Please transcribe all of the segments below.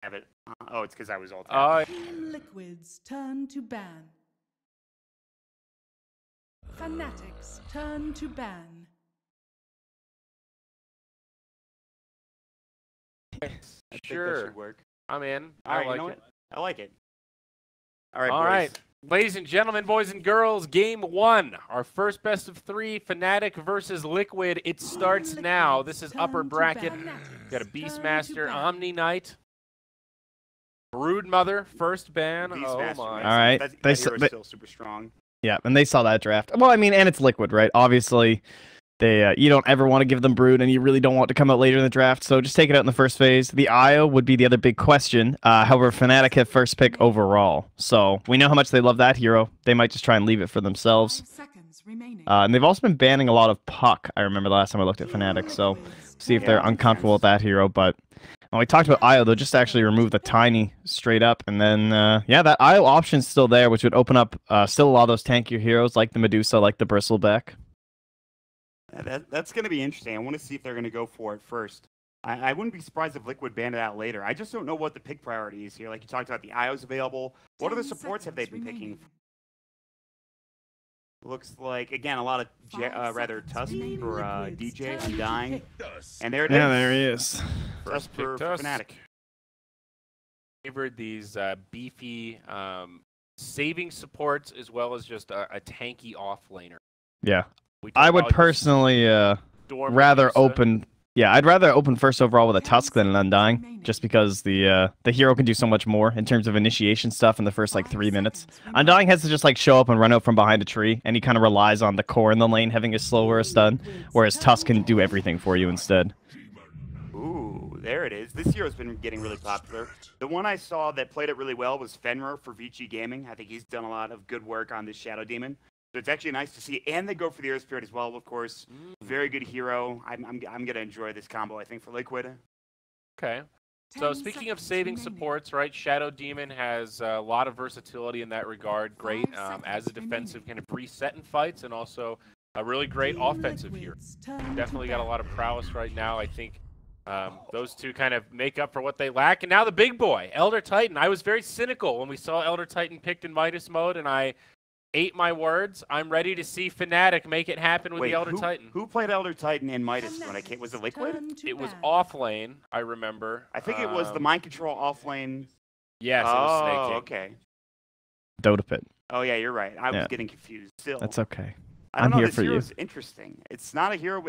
have it. Oh, it's because I was all Team Liquid's turn to ban. Fnatic's turn to ban. I think that Sure. should work. I'm in. All right, I like you know it. what? I like it. All right, All boys. right. Ladies and gentlemen, boys and girls, game 1. Our first best of 3, Fnatic versus Liquid. It starts now. This is upper bracket. Got a Beastmaster, Omni Knight, Broodmother, first ban. Beastmaster, Oh my. man. All right. That They hero's still super strong. Yeah, and they saw that draft. Well, I mean, and it's Liquid, right? Obviously, they you don't ever want to give them Brood, and you really don't want to come out later in the draft. So just take it out in the first phase. The IO would be the other big question. However, Fnatic have first pick overall, so we know how much they love that hero. They might just try and leave it for themselves. And they've also been banning a lot of Puck. I remember the last time I looked at Fnatic, so see if they're uncomfortable with that hero. But when we talked about IO, they'll just actually remove the Tiny straight up, and then yeah, that IO option's still there, which would open up still a lot of those tankier heroes like the Medusa, like the Bristleback. That's going to be interesting. I want to see if they're going to go for it first. I wouldn't be surprised if Liquid banned it out later. I just don't know what the pick priority is here. Like you talked about, the IOs available. What other supports have they been picking? Looks like, again, a lot of rather Tusk for DJ, Undying. And there it is. Yeah, there he is. Tusk for Fnatic. Favored these beefy saving supports as well as just a tanky offlaner. Yeah. I would personally rather open. Yeah, I'd rather open first overall with a Tusk than an Undying, just because the hero can do so much more in terms of initiation stuff in the first like 3 minutes. Undying has to just like show up and run out from behind a tree, and he kind of relies on the core in the lane having a slow or a stun, whereas Tusk can do everything for you instead. Ooh, there it is. This hero's been getting really popular. The one I saw that played it really well was Fenrir for Vici Gaming. I think he's done a lot of good work on this Shadow Demon. So it's actually nice to see, and they go for the Earth Spirit as well, of course. Very good hero. I'm gonna enjoy this combo, I think, for Liquid. Okay. So speaking of saving supports, right? Shadow Demon has a lot of versatility in that regard. Great as a defensive kind of reset in fights, and also a really great offensive hero. Definitely got a lot of prowess right now. I think those two kind of make up for what they lack. And now the big boy, Elder Titan. I was very cynical when we saw Elder Titan picked in Midas mode, and I ate my words. I'm ready to see Fnatic make it happen with the Elder Titan. Who played Elder Titan in Midas when I came? Was it Liquid? It was off lane, I remember. I think it was the mind control off lane. Yes, it was Snake King. Okay. Dota Pit. Oh yeah, you're right. I was getting confused. Still, that's okay. I don't know. Here This for you. hero's interesting. It's not a hero.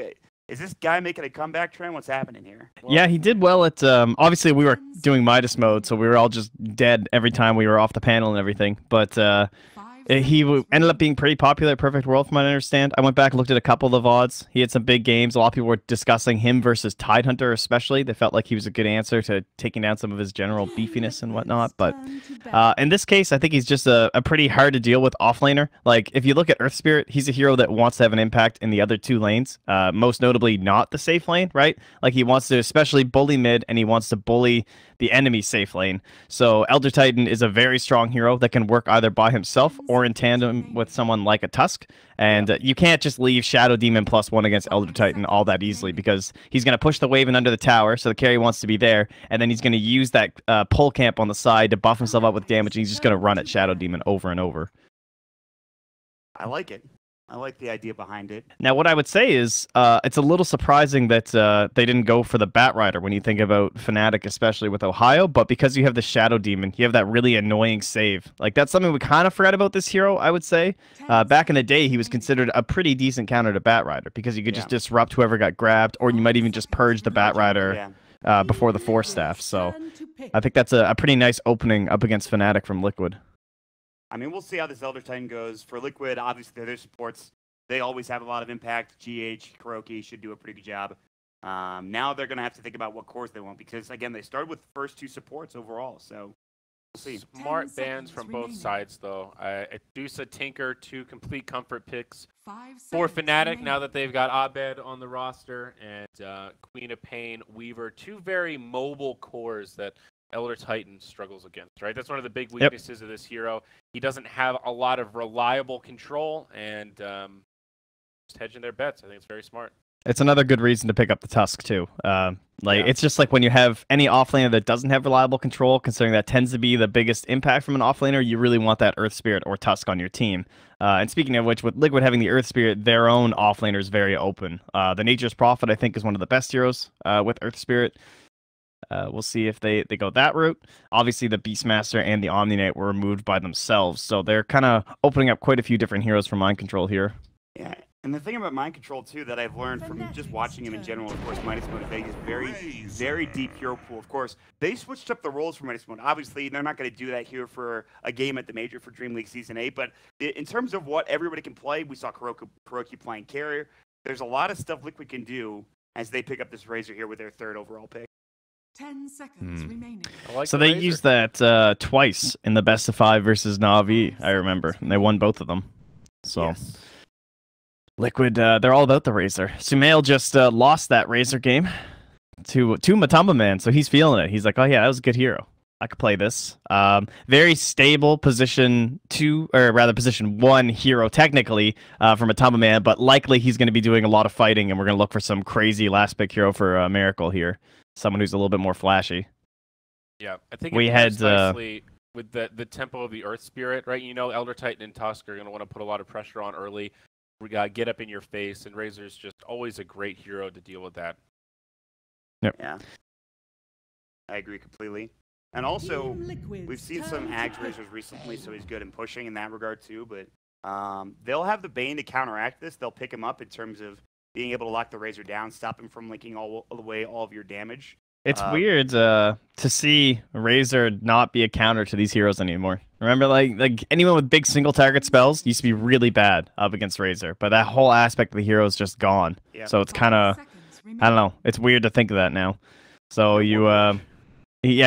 Is this guy making a comeback trend? What's happening here? Well, yeah, he did well at. Obviously, we were doing Midas mode, so we were all just dead every time we were off the panel and everything. But he ended up being pretty popular at Perfect World, from what I understand. I went back and looked at a couple of the VODs. He had some big games. A lot of people were discussing him versus Tidehunter, especially. They felt like he was a good answer to taking down some of his general beefiness and whatnot. But in this case, I think he's just a pretty hard to deal with offlaner. Like, if you look at Earth Spirit, he's a hero that wants to have an impact in the other 2 lanes, most notably not the safe lane, right? Like, he wants to especially bully mid, and he wants to bully the enemy safe lane. So Elder Titan is a very strong hero that can work either by himself or in tandem with someone like a Tusk. And you can't just leave Shadow Demon +1 against Elder Titan all that easily, because he's going to push the wave in under the tower, so the carry wants to be there, and then he's going to use that pull camp on the side to buff himself up with damage, and he's just going to run at Shadow Demon over and over. I like it. I like the idea behind it. Now, what I would say is it's a little surprising that they didn't go for the Batrider when you think about Fnatic, especially with Ohio, but because you have the Shadow Demon, you have that really annoying save. Like, that's something we kind of forgot about this hero, I would say. Back in the day, he was considered a pretty decent counter to Batrider, because you could just disrupt whoever got grabbed, or you might even just purge the Batrider before the Force Staff. So I think that's a pretty nice opening up against Fnatic from Liquid. I mean, we'll see how this Elder Titan goes. For Liquid, obviously, their supports, they always have a lot of impact. GH, Kuroki should do a pretty good job. Now they're going to have to think about what cores they want, because, again, they started with the first 2 supports overall, so we'll see. Smart bans from both sides, though. Adusa, Tinker, 2 complete comfort picks for Fnatic now that they've got Abed on the roster, and Queen of Pain, Weaver, 2 very mobile cores that Elder Titan struggles against, right? That's one of the big weaknesses of this hero. He doesn't have a lot of reliable control, and just hedging their bets. I think it's very smart. It's another good reason to pick up the Tusk too. It's just like when you have any offlaner that doesn't have reliable control, considering that tends to be the biggest impact from an offlaner, you really want that Earth Spirit or Tusk on your team. And speaking of which, with Liquid having the Earth Spirit, their own offlaner is very open. The Nature's Prophet, I think, is one of the best heroes with Earth Spirit. We'll see if they go that route. Obviously, the Beastmaster and the Omni Knight were removed by themselves, so they're kind of opening up quite a few different heroes for mind control here. Yeah, and the thing about mind control too that I've learned from just watching him in general, of course, Midas Mode is very deep hero pool. Of course, they switched up the roles for Midas Mode. Obviously, they're not going to do that here for a game at the Major for DreamLeague Season 8, but in terms of what everybody can play, we saw Kuroki playing carrier. There's a lot of stuff Liquid can do as they pick up this Razor here with their 3rd overall pick. 10 seconds remaining. So they used that twice in the best of 5 versus Na'Vi, I remember, and they won both of them. So Yes. Liquid, they're all about the Razor. Sumail just lost that Razor game to Matamba Man, so he's feeling it. He's like, oh yeah, that was a good hero. I could play this. Very stable position 2, or rather position 1 hero technically for Matamba Man, but likely he's going to be doing a lot of fighting, and we're going to look for some crazy last pick hero for Miracle here. Someone who's a little bit more flashy. Yeah, I think we had nicely with the tempo of the Earth Spirit, right? You know, Elder Titan and Tusk are going to want to put a lot of pressure on early. We got get up in your face, and Razor's just always a great hero to deal with that. Yep. Yeah, I agree completely. And also, we've seen some Ags Razors recently, so he's good in pushing in that regard too. But they'll have the Bane to counteract this. They'll pick him up in terms of being able to lock the Razor down, stop him from linking all of your damage. It's weird to see Razor not be a counter to these heroes anymore. Remember, like anyone with big single target spells used to be really bad up against Razor, but that whole aspect of the hero is just gone. Yeah. So it's kind of, I don't know, it's weird to think of that now. So yeah,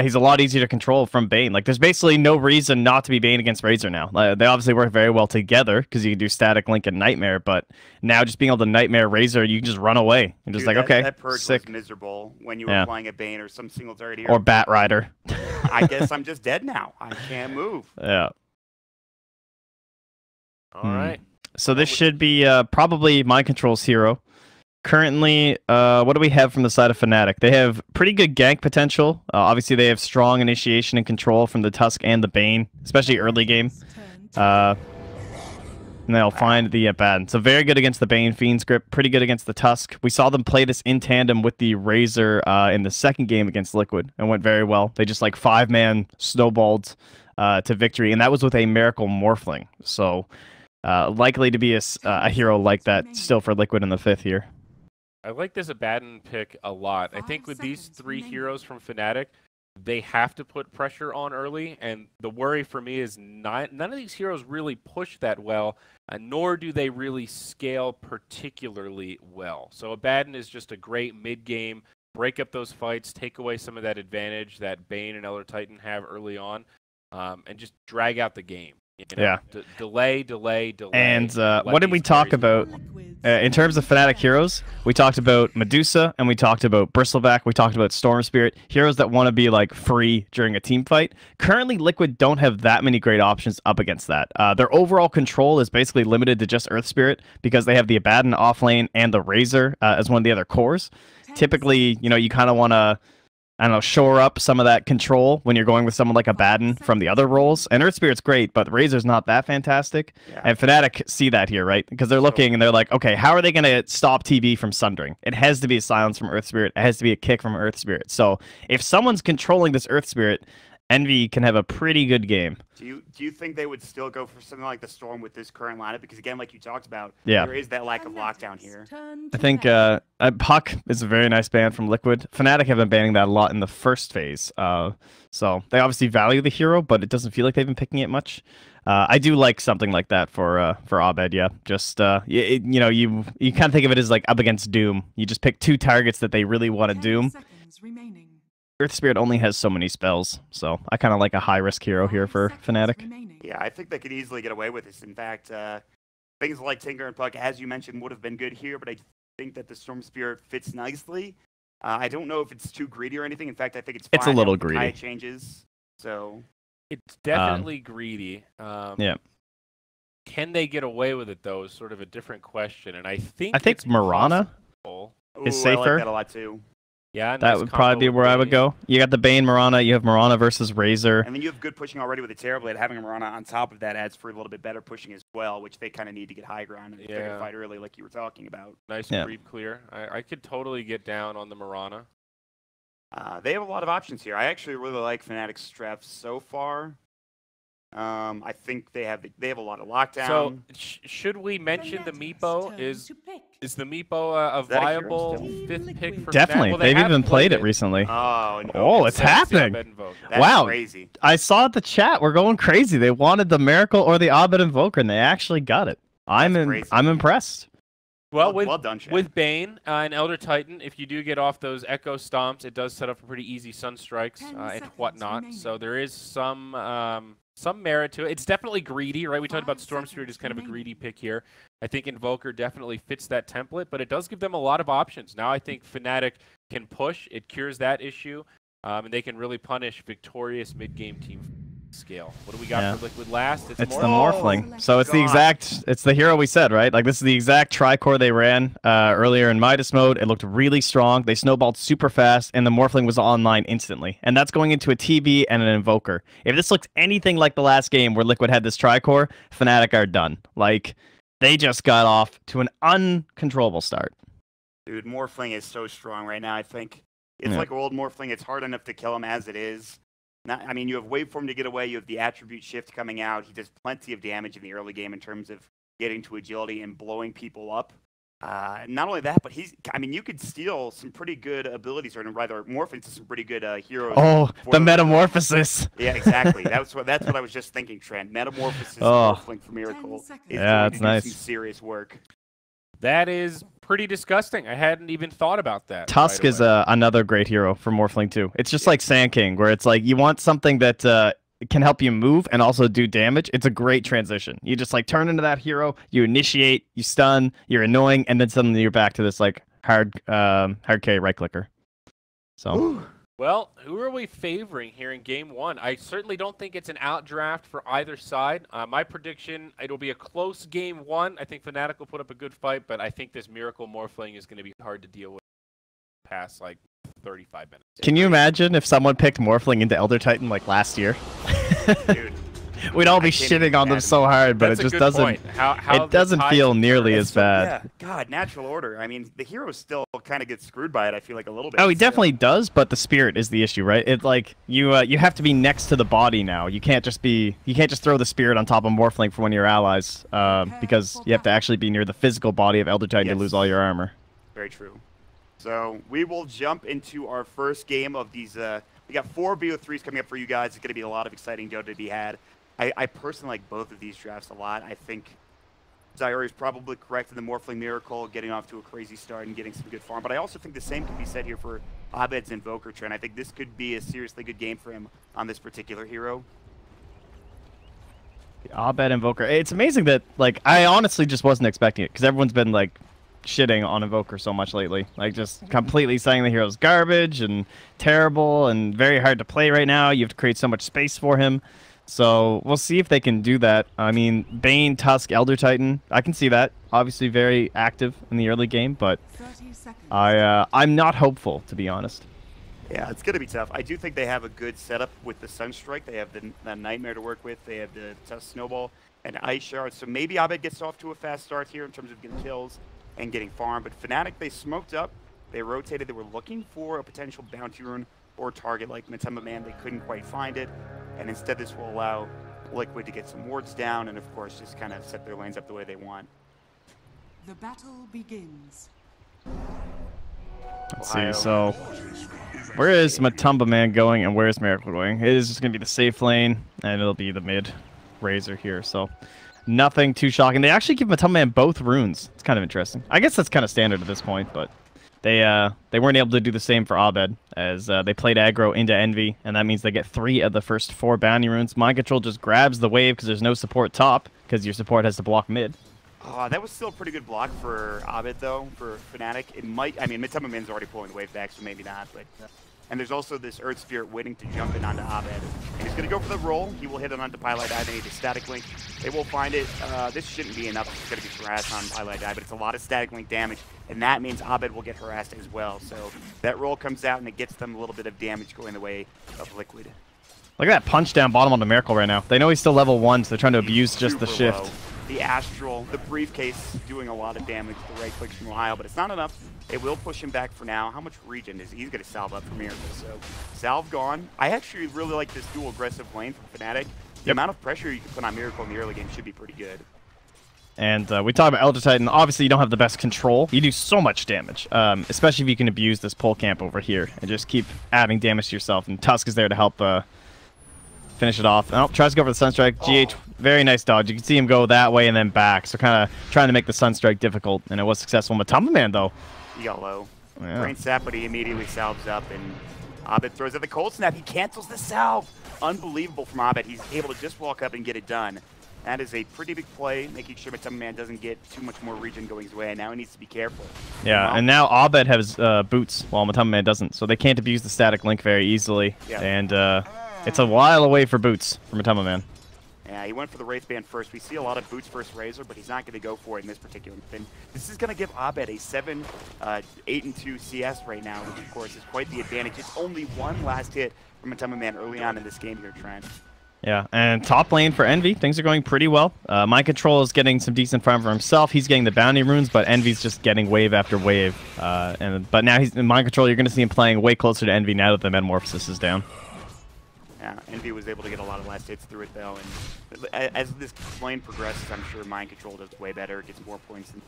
he's a lot easier to control from Bane. Like, there's basically no reason not to be Bane against Razor now. They obviously work very well together because you can do Static Link and Nightmare, but now just being able to Nightmare Razor, you can just run away and just okay, that purge sick. was miserable when you were playing a Bane or some single target hero. Or Bat Rider. I guess I'm just dead now. I can't move. Yeah. All right. So this should be probably Mind Control's hero. Currently, what do we have from the side of Fnatic? They have pretty good gank potential. Obviously, they have strong initiation and control from the Tusk and the Bane, especially early game. And they'll find the Abaddon. So very good against the Bane Fiend script, pretty good against the Tusk. We saw them play this in tandem with the Razor in the second game against Liquid, and went very well. They just 5-man snowballed to victory, and that was with a Miracle Morphling. So likely to be a hero like that still for Liquid in the 5th here. I like this Abaddon pick a lot. I think with these 3 heroes from Fnatic, they have to put pressure on early, and the worry for me is none of these heroes really push that well, nor do they really scale particularly well. So Abaddon is just a great mid-game, break up those fights, take away some of that advantage that Bane and Elder Titan have early on, and just drag out the game. Yeah. Delay. And what did we talk about? In terms of Fnatic heroes, we talked about Medusa, and we talked about Bristleback, we talked about Storm Spirit, heroes that want to be free during a team fight. Currently, Liquid don't have that many great options up against that. Their overall control is basically limited to just Earth Spirit because they have the Abaddon offlane and the Razor as one of the other cores. Typically, you kind of want to, I don't know, shore up some of that control when you're going with someone like Abaddon from the other roles. And Earth Spirit's great, but Razor's not that fantastic. Yeah. And Fnatic see that here, right? Because they're looking and they're like, okay, how are they going to stop TB from sundering? It has to be a silence from Earth Spirit. It has to be a kick from Earth Spirit. So if someone's controlling this Earth Spirit, Envy can have a pretty good game. Do you think they would still go for something like the Storm with this current lineup? Because again, like you talked about, yeah, there is that lack of lockdown here. I think Puck is a very nice ban from Liquid. Fnatic have been banning that a lot in the first phase. So they obviously value the hero, but it doesn't feel like they've been picking it much. I do like something like that for Abed, yeah. Just you kind of think of it as up against Doom. You just pick 2 targets that they really want to Doom. Earth Spirit only has so many spells, so I kind of like a high-risk hero here for Fnatic. Yeah, I think they could easily get away with this. In fact, things like Tinker and Puck, as you mentioned, would have been good here, but I think that the Storm Spirit fits nicely. I don't know if it's too greedy or anything. In fact, I think it's fine. It's a little greedy. High changes, so it's definitely greedy. Yeah. Can they get away with it though? Is sort of a different question, and I think Marana. Possible. Ooh, is safer. I like that a lot too. Yeah, That nice would probably be combo where with I would Bane. go. You got the Bane Mirana. You have Mirana versus Razor. And then you have good pushing already with the Terrorblade. Having a Mirana on top of that adds for a little bit better pushing as well, which they kind of need to get high ground and figure Yeah. fight early, like you were talking about. Nice Yeah. creep clear. I could totally get down on the Mirana. They have a lot of options here. I actually really like Fnatic's straps so far. I think they have a lot of lockdown. So should we mention the Meepo? Is the Meepo a that a hero viable still? fifth pick for Definitely. Fnatic? Well, they They've have even played it it. recently. Oh, and Oh, Invoke. it's Let's see happening. Abed Invoke. That's Wow. crazy. I saw the chat. We're going crazy. They wanted the Miracle or the Abed Invoker, and they actually got it. I'm crazy. impressed. Well, Well done, Chad. with Bane and Elder Titan, if you do get off those Echo Stomps, it does set up for pretty easy Sunstrikes 10 and seconds whatnot. remaining. So there is some merit to it. It's definitely greedy, right? We talked 5 about Storm Spirit seconds as kind of a remaining. greedy pick here. I think Invoker definitely fits that template, but it does give them a lot of options. Now I think Fnatic can push. It cures that issue, and they can really punish victorious mid-game team scale. What do we got for Liquid last? It's the Morphling. Morphling. So it's the God. exact, it's the hero we said, right? Like this is the exact tri-core they ran earlier in Midas mode. It looked really strong. They snowballed super fast, and the Morphling was online instantly. And that's going into a TB and an Invoker. If this looks anything like the last game where Liquid had this tri-core, Fnatic are done. Like, they just got off to an uncontrollable start. Dude, Morphling is so strong right now, I think. It's Yeah. like old Morphling. It's hard enough to kill him as it is. I mean, you have waveform to get away. You have the attribute shift coming out. He does plenty of damage in the early game in terms of getting to agility and blowing people up. Not only that, but you could steal some pretty good abilities, or rather morph into some pretty good heroes. Oh, the Metamorphosis. Yeah, exactly. That's what I was just thinking, Trent. Metamorphosis Morphling for Miracle 10 seconds. is Yeah, going it's to do nice. some serious work. That is pretty disgusting. I hadn't even thought about that. Tusk right is away. another great hero for Morphling too. It's just like Sand King, where it's like you want something that can help you move and also do damage. It's a great transition. You just like turn into that hero, you initiate, you stun, you're annoying, and then suddenly you're back to this like hard carry right clicker. So Well, who are we favoring here in Game 1? I certainly don't think it's an outdraft for either side. My prediction, it'll be a close Game 1. I think Fnatic will put up a good fight, but I think this Miracle Morphling is going to be hard to deal with past like 35 minutes. can you imagine if someone picked Morphling into Elder Titan like last year? Dude, We'd all be I can't even shitting on them fathom so hard, but That's it a just good doesn't. point. How It the doesn't tides feel turn. nearly It's as so- bad. Yeah, God, natural order. I mean, the hero still kind of gets screwed by it. I feel like a little bit. Oh, he still. definitely does, but the spirit is the issue, right? It's like you have to be next to the body now. You can't just throw the spirit on top of Morphling for one of your allies, because you have to actually be near the physical body of Elder Titan to Yes. lose all your armor. Very true. So we will jump into our first game of these. We got 4 BO3s coming up for you guys. It's going to be a lot of exciting Dota to be had. I personally like both of these drafts a lot. I think Zyori is probably correct in the Morphling Miracle, getting off to a crazy start and getting some good farm. But I also think the same can be said here for Abed's Invoker trend. I think this could be a seriously good game for him on this particular hero. Abed Invoker. It's amazing that like I honestly just wasn't expecting it because everyone's been like shitting on Invoker so much lately. Like just completely saying the hero's garbage and terrible and very hard to play right now. You have to create so much space for him. So we'll see if they can do that. I mean, Bane, Tusk, Elder Titan, I can see that. Obviously very active in the early game, but 30 seconds. I'm not hopeful, to be honest. Yeah, it's going to be tough. I do think they have a good setup with the Sunstrike. They have the Nightmare to work with. They have the Tusk Snowball and Ice Shard. So maybe Abed gets off to a fast start here in terms of getting kills and getting farm. But Fnatic, they smoked up. They rotated. They were looking for a potential bounty rune or target like Matema Man. They couldn't quite find it. And instead, this will allow Liquid to get some wards down and, of course, just kind of set their lanes up the way they want. The battle begins. Let's Ohio. see, so where is Matumba Man going and where is Miracle going? It is just going to be the safe lane, and it'll be the mid Razor here, so nothing too shocking. They actually give Matumba Man both runes. It's kind of interesting. I guess that's kind of standard at this point, but they weren't able to do the same for Abed, as they played aggro into Envy, and that means they get 3 of the first 4 bounty runes. Mind Control just grabs the wave because there's no support top, because your support has to block mid. That was still a pretty good block for Abed, though, for Fnatic. It might, I mean, Matema Man's already pulling the wave back, so maybe not, but... And there's also this Earth Spirit waiting to jump in onto Abed, and he's going to go for the roll. He will hit it onto Pilot Dive and need a static link. They will find it. This shouldn't be enough. It's going to get harassed on Pilot Dive, but it's a lot of static link damage, and that means Abed will get harassed as well. So that roll comes out, and it gets them a little bit of damage going the way of Liquid. Look at that punch down bottom on the Miracle right now. They know he's still level 1, so they're trying to abuse just the shift. Low. The Astral, the Briefcase doing a lot of damage. The right clicks from Ohio, but it's not enough. It will push him back for now. How much regen is he's going to salve up for Miracle? So salve gone. I actually really like this dual aggressive lane from Fnatic. The amount of pressure you can put on Miracle in the early game should be pretty good. And we talk about Elder Titan. Obviously, you don't have the best control. You do so much damage, especially if you can abuse this pull camp over here and just keep adding damage to yourself. And Tusk is there to help finish it off. Oh, tries to go for the Sunstrike. GH, very nice dodge. You can see him go that way and then back. So kind of trying to make the Sunstrike difficult, and it was successful. Matamba Man, though. He got low. Yeah. Brain sap, but he immediately salves up, and Abed throws at the cold snap. He cancels the salve. Unbelievable from Abed. He's able to just walk up and get it done. That is a pretty big play, making sure Matamba Man doesn't get too much more regen going his way, and now he needs to be careful. Yeah, and now Abed has boots, while Matamba Man doesn't, so they can't abuse the static link very easily. Yeah. And it's a while away for boots for Matamba Man. Yeah, he went for the Wraith Band first. We see a lot of boots first Razor, but he's not going to go for it in this particular spin. This is going to give Abed a 8-2 CS right now, which of course is quite the advantage. It's only one last hit from Matamba Man early on in this game here, Trent. Yeah, and top lane for Envy, things are going pretty well. Mind Control is getting some decent farm for himself. He's getting the bounty runes, but Envy's just getting wave after wave. But now he's in Mind Control. You're going to see him playing way closer to Envy now that the Metamorphosis is down. Yeah, Envy was able to get a lot of last hits through it, though. And as this lane progresses, I'm sure Mind Control does way better. It gets more points than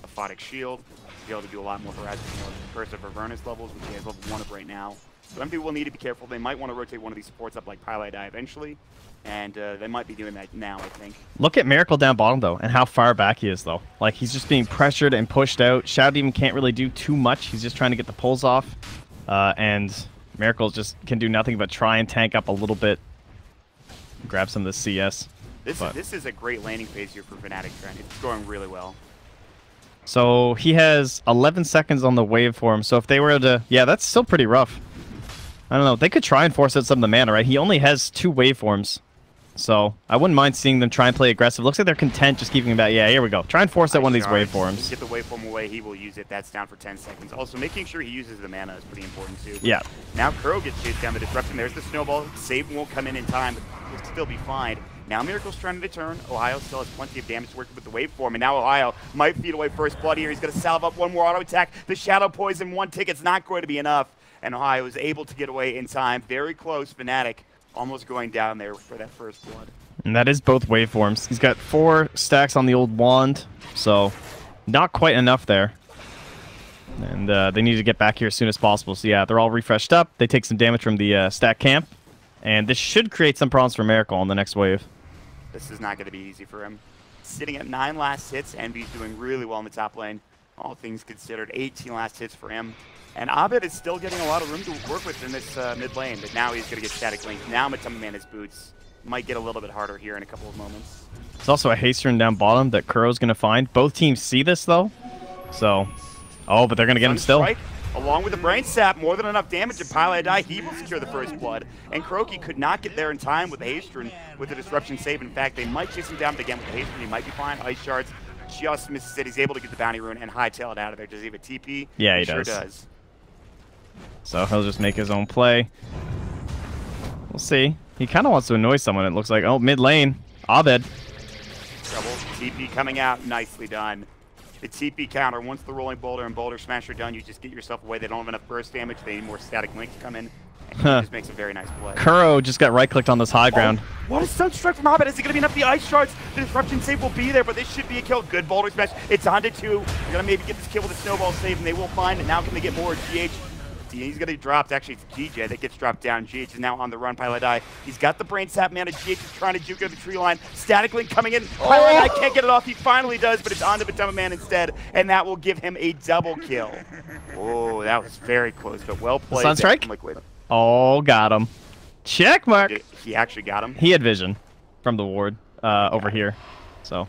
a Photic Shield. Be able to do a lot more harassment, Curse of Avernus levels, which he has level 1 of right now. So Envy will need to be careful. They might want to rotate one of these supports up like Pilot Eye eventually, and they might be doing that now, I think. Look at Miracle down bottom, though, and how far back he is, though. Like, he's just being pressured and pushed out. Shadow Demon can't really do too much. He's just trying to get the pulls off, and Miracle just can do nothing but try and tank up a little bit, grab some of the CS. This is a great landing phase here for Fnatic, Trent. It's going really well. So he has 11 seconds on the wave for him, so if they were to... Yeah, that's still pretty rough. I don't know. They could try and force out some of the mana, right? He only has 2 waveforms. So I wouldn't mind seeing them try and play aggressive. Looks like they're content just keeping him back. Yeah, here we go. Try and force out one of these waveforms. Get the waveform away. He will use it. That's down for 10 seconds. Also, making sure he uses the mana is pretty important, too. Yeah. Now Kuro gets chased down the disruption. There's the snowball. Save won't come in time, but he'll still be fine. Now Miracle's trying to turn. Ohio still has plenty of damage to work with the waveform, and now Ohio might feed away first blood here. He's going to salve up one more auto attack. The Shadow Poison, 1 ticket's not going to be enough, and Ohio is able to get away in time. Very close. Fnatic almost going down there for that first blood. And that is both waveforms. He's got 4 stacks on the old wand, so not quite enough there. And they need to get back here as soon as possible. So yeah, they're all refreshed up. They take some damage from the stack camp, and this should create some problems for Miracle on the next wave. This is not going to be easy for him. Sitting at 9 last hits, Envy's doing really well in the top lane. All things considered, 18 last hits for him. And Abed is still getting a lot of room to work with in this mid lane, but now he's going to get static link. Now Matamba Man has boots. Might get a little bit harder here in a couple of moments. There's also a haste rune down bottom that Kuro's going to find. Both teams see this, though. So, oh, but they're going to get him still. Along with the Brain Sap, more than enough damage, and Pilot Die, he will secure the first blood. And Kuroki could not get there in time with the haste rune with the disruption save. In fact, they might chase him down, but again with the haste rune, he might be fine. Ice Shards just misses it. He's able to get the bounty rune and hightail it out of there. Does he have a TP? Yeah, he sure does. does. So he'll just make his own play. We'll see. He kind of wants to annoy someone, it looks like. Oh, mid lane. Abed. Trouble. TP coming out. Nicely done. The TP counter, once the Rolling Boulder and Boulder Smasher done, you just get yourself away. They don't have enough burst damage. They need more static link to come in. And he just makes a very nice play. Kuro just got right-clicked on this high ground. What a Sunstrike from Abed. Is it going to be enough? The Ice Shards, the Disruption save will be there, but this should be a kill. Good Boulder Smash. It's on to 2. They're going to maybe get this kill with a Snowball save, and they will find it. Now can they get more? GH. He's going to be dropped. Actually, it's GJ that gets dropped down. GH is now on the run. Pilot Eye. He's got the Brain Sap mana. GH is trying to juke at the tree line. Static Link coming in. Pilot Eye can't get it off. He finally does, but it's on to Matamba Man instead, and that will give him a double kill. Oh, that was very close, but well played. Sunstrike? Liquid. Oh, got him. Check mark. He actually got him. He had vision from the ward over here. So,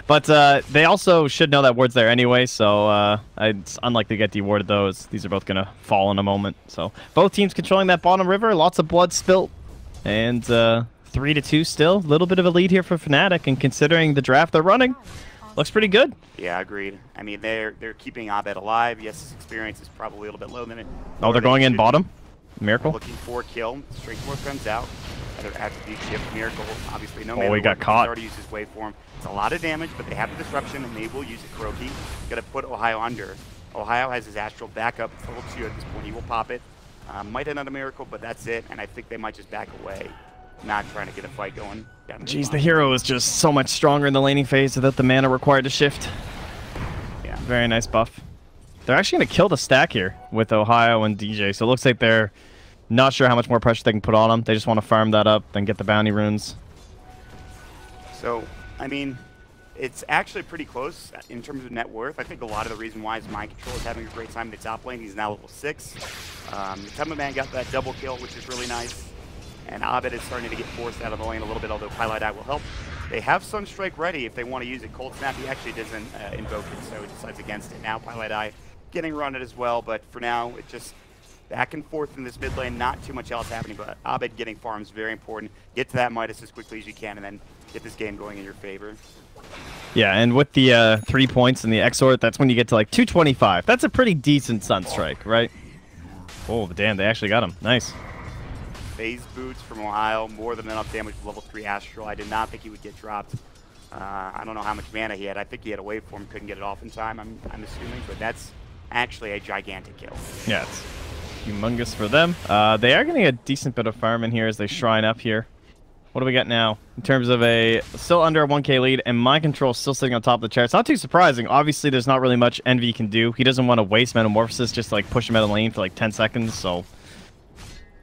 but they also should know that ward's there anyway, so it's unlikely to get dewarded those. These are both going to fall in a moment. So both teams controlling that bottom river. Lots of blood spilt. And 3-2 still. A little bit of a lead here for Fnatic, and considering the draft they're running, looks pretty good. Yeah, agreed. I mean, they're keeping Abed alive. Yes, his experience is probably a little bit low than it. Oh, they're going in bottom? Miracle? Looking for a kill. Straight force comes out. Attribute shift. Miracle, obviously no Oh, he got caught. Already used his waveform. It's a lot of damage, but they have the disruption, and they will use it. Kuroki got to put Ohio under. Ohio has his astral backup. It's level 2 at this point. He will pop it. Might hit on a miracle, but that's it. And I think they might just back away, not trying to get a fight going. Jeez, the hero is just so much stronger in the laning phase without the mana required to shift. Yeah. Very nice buff. They're actually going to kill the stack here with Ohio and DJ, so it looks like they're not sure how much more pressure they can put on them. They just want to farm that up, then get the bounty runes. So, I mean, it's actually pretty close in terms of net worth. I think a lot of the reason why is Mind Control is having a great time in the top lane. He's now level 6. Man got that double kill, which is really nice. And Abed is starting to get forced out of the lane a little bit, although Pilot Eye will help. They have Sunstrike ready if they want to use it. Cold Snap, he actually doesn't invoke it, so he decides against it. Now Pilot Eye getting run it as well, but for now, it just back and forth in this mid lane, not too much else happening, but Abed getting farms very important. Get to that Midas as quickly as you can, and then get this game going in your favor. Yeah, and with the 3 points in the Exort, that's when you get to like 225. That's a pretty decent Sunstrike, right? Oh, damn, they actually got him. Nice. Phase boots from Ohio, more than enough damage with level 3 Astral. I did not think he would get dropped. I don't know how much mana he had. I think he had a waveform, couldn't get it off in time, I'm assuming, but that's actually a gigantic kill. Yeah, it's humongous for them. They are getting a decent bit of farm in here as they shrine up here. What do we got now in terms of a still under a 1k lead, and Mind Control still sitting on top of the chair? It's not too surprising. Obviously, there's not really much Envy can do. He doesn't want to waste Metamorphosis just to, like, push him out of lane for like 10 seconds, so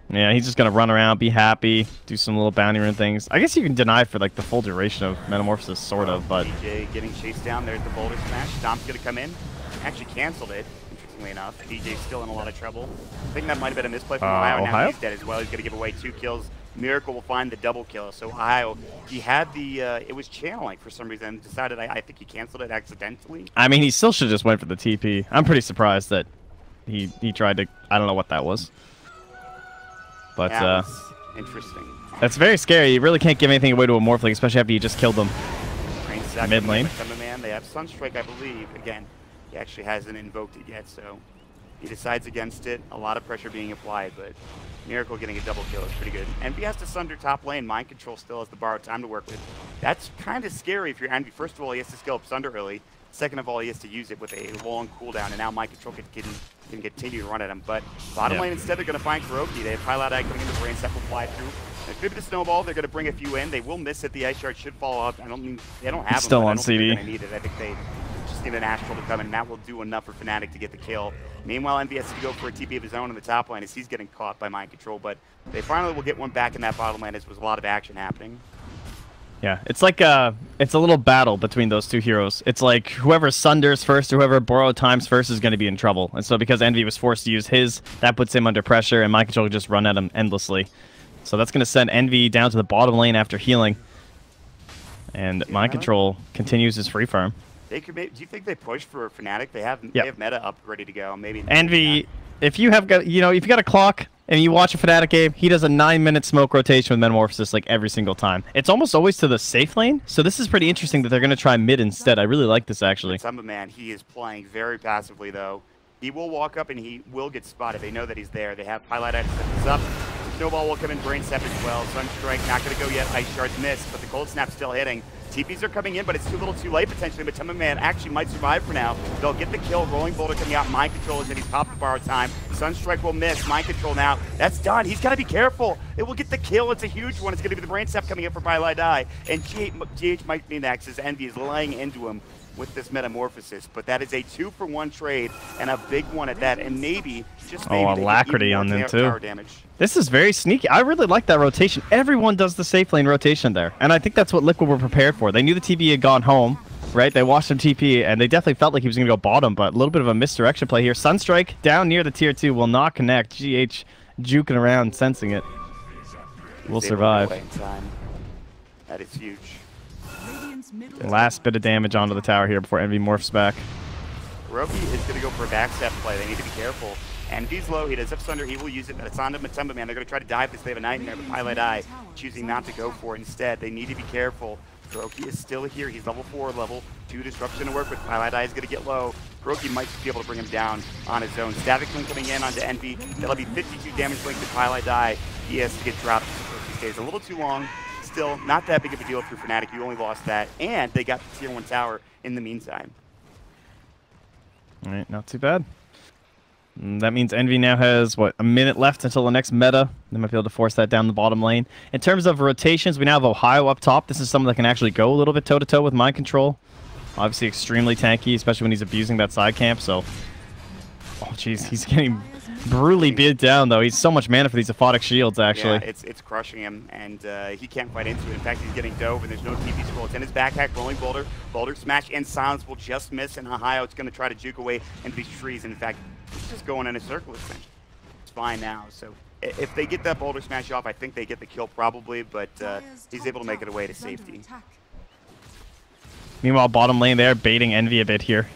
yeah, he's just going to run around, be happy, do some little bounty rune things. I guess you can deny for like the full duration of Metamorphosis, sort of, but DJ getting chased down there at the Boulder Smash. Stomp's going to come in. Actually canceled it, interestingly enough. DJ's still in a lot of trouble. I think that might have been a misplay from Ohio. Now he's dead as well. He's going to give away 2 kills. Miracle will find the double kill. So Ohio, he had the, it was channeling for some reason. Decided, I think he canceled it accidentally. I mean, he still should have just went for the TP. I'm pretty surprised that he tried to, I don't know what that was. But, yeah, interesting. That's very scary. You really can't give anything away to a Morphling, especially after you just killed them. Mid lane. Man, they have Sunstrike, I believe. Again, he actually hasn't invoked it yet, so he decides against it. A lot of pressure being applied, but Miracle getting a double kill is pretty good. Envy has to sunder top lane. Mind Control still has the borrowed time to work with. That's kind of scary if you're Envy. First of all, he has to skill up Sunder early. Second of all, he has to use it with a long cooldown, and now Mind Control can continue to run at him. But bottom lane, instead, they're going to find Kuroki. They have Pilot Eye coming in, the Brain Set will fly through. There's a bit of a snowball. They're going to bring a few in. They will miss it. The Ice Shard should fall up. They don't have still them, on CD. They're going to need it. I think they just need an Astral to come in, and that will do enough for Fnatic to get the kill. Meanwhile, Envy has to go for a TP of his own in the top lane as he's getting caught by Mind Control, but they finally will get one back in that bottom lane as there was a lot of action happening. Yeah, it's like it's a little battle between those two heroes. It's like whoever sunders first or whoever borrowed times first is going to be in trouble. And so because Envy was forced to use his, that puts him under pressure, and Mind Control can just run at him endlessly. So that's going to send Envy down to the bottom lane after healing. And Mind Control continues his free farm. They could. Do you think they push for Fnatic? They have meta up ready to go. Maybe Envy. If you have got if you got a clock and you watch a Fnatic game, he does a 9-minute smoke rotation with Metamorphosis like every single time. It's almost always to the safe lane. So this is pretty interesting that they're going to try mid instead. I really like this actually. Man, he is playing very passively though. He will walk up and he will get spotted. They know that he's there. They have Pilot Eye to set this up. Snowball will come in, Brain Sap as well. Sunstrike not going to go yet. Ice Shard's missed, but the Cold Snap's still hitting. TPs are coming in, but it's too little too late potentially. But Man actually might survive for now. They'll get the kill. Rolling Boulder coming out. Mind Control is in. He's popped the borrowed time. Sunstrike will miss. Mind Control now. That's done. He's got to be careful. It will get the kill. It's a huge one. It's going to be the Brain Sap coming in for Pilot Eye. And GH Mike Phoenix's Envy is laying into him with this Metamorphosis, but that is a 2-for-1 trade and a big one at that, and maybe, just maybe, Alacrity on them too. Damage. This is very sneaky. I really like that rotation. Everyone does the safe lane rotation there, and I think that's what Liquid were prepared for. They knew the TP had gone home, right? They watched him TP, and they definitely felt like he was going to go bottom, but a little bit of a misdirection play here. Sunstrike down near the tier 2 will not connect. GH juking around, sensing it. Will survive. That is huge. Last bit of damage onto the tower here before Envy morphs back. Kuroki is going to go for a backstep play. They need to be careful. Envy's low. He does have Sunder. He will use it, but it's on to Matumba, man. They're going to try to dive this. They have a Nightmare, but Pilot Eye choosing not to go for it instead. They need to be careful. Kuroki is still here. He's level 4, level 2 disruption to work with. Pilot Eye is going to get low. Kuroki might be able to bring him down on his own. Static Link coming in onto Envy. That'll be 52 damage link to Pilot Eye. He has to get dropped. Kuroki stays a little too long. Still, not that big of a deal for Fnatic. You only lost that. And they got the tier 1 tower in the meantime. All right, not too bad. That means Envy now has, what, a minute left until the next meta. They might be able to force that down the bottom lane. In terms of rotations, we now have Ohio up top. This is someone that can actually go a little bit toe-to-toe with mind control. Obviously extremely tanky, especially when he's abusing that side camp, so... Oh, jeez, he's getting brutally beat down, though. He's so much mana for these aphotic shields, actually. Yeah, it's crushing him, and he can't fight into it. In fact, he's getting dove, and there's no TP scroll. It's in his backpack, rolling boulder. Boulder smash, and Silence will just miss, and Ohio, it's going to try to juke away into these trees. And in fact, he's just going in a circle, essentially. It's fine now, so if they get that boulder smash off, I think they get the kill probably, but he's able to make it away to safety. Meanwhile, bottom lane there, baiting Envy a bit here.